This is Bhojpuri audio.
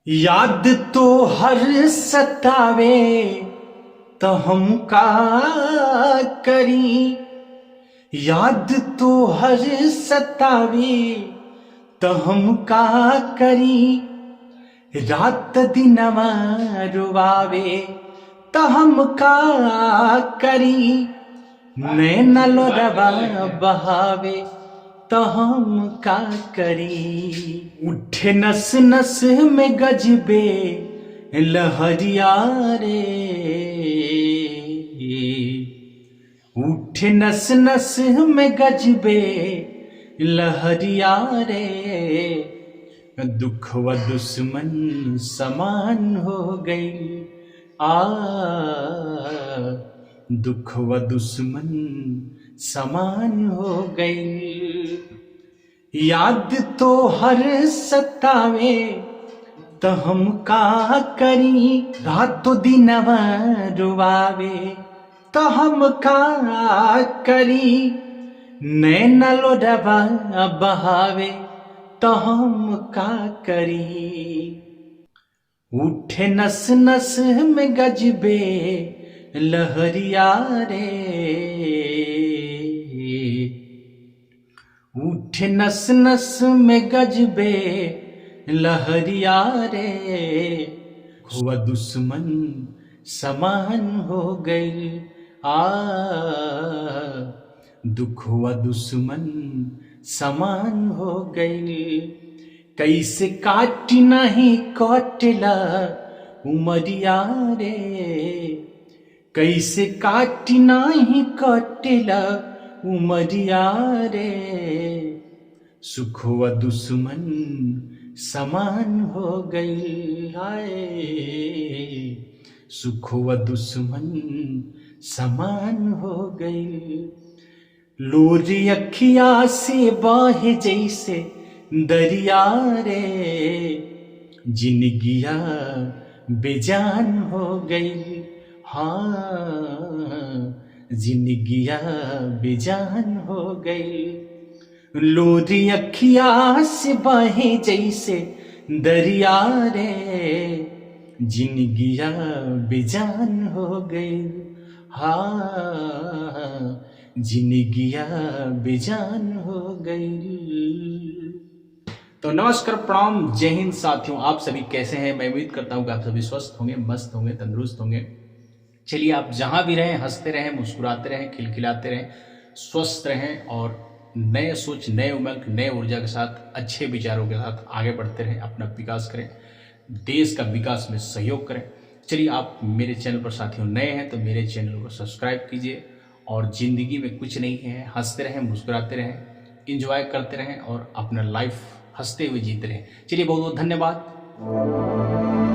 याद तो हर सतावे तो हम का करी। याद तो हर सतावे तो हम का करी। रात दिनवा रुवावे तो हम का करी। नैना लोरवा बहावे तो हम का करी। उठे नस नस में गजबे लहरिया रे। उठे नस नस में गजबे लहरिया रे। दुख व दुश्मन समान हो गई। दुख व दुश्मन समान हो गई। याद तो हर सतावे तो हम का करी। रातों दिनवा रुवावे तो हम का करी। नैना लोरवा बहावे तो हम का करी। उठे नस नस में गजबे लहरिया रे। उठे नस नस में गजबे लहरिया रे। हुआ दुश्मन समान हो गई। दुख हुआ दुश्मन समान हो गई। कैसे काटी नहीं कटला उमरिया रे। कैसे काटी नहीं कटला उमरिया रे। सुख व दुश्मन समान हो गई। सुख व दुश्मन समान हो गई। लोरी अखिया से बह जैसे दरिया रे। जिंदगिया बेजान हो गई। जिंदगिया बेजान हो गई। लोरी अखिया से बहे जैसे दरिया रे। जिंदगिया बेजान हो गई। जिंदगिया बेजान हो गई। तो नमस्कार, प्रणाम, जय हिंद साथियों। आप सभी कैसे हैं? मैं उम्मीद करता हूं कि आप सभी स्वस्थ होंगे, मस्त होंगे, तंदुरुस्त होंगे। चलिए, आप जहां भी रहें हंसते रहें, मुस्कुराते रहें, खिलखिलाते रहें, स्वस्थ रहें और नए सोच, नए उमंग, नए ऊर्जा के साथ, अच्छे विचारों के साथ आगे बढ़ते रहें, अपना विकास करें, देश का विकास में सहयोग करें। चलिए, आप मेरे चैनल पर साथियों नए हैं तो मेरे चैनल को सब्सक्राइब कीजिए। और ज़िंदगी में कुछ नहीं है, हंसते रहें, मुस्कुराते रहें, इंजॉय करते रहें और अपना लाइफ हंसते हुए जीते रहें। चलिए, बहुत बहुत धन्यवाद।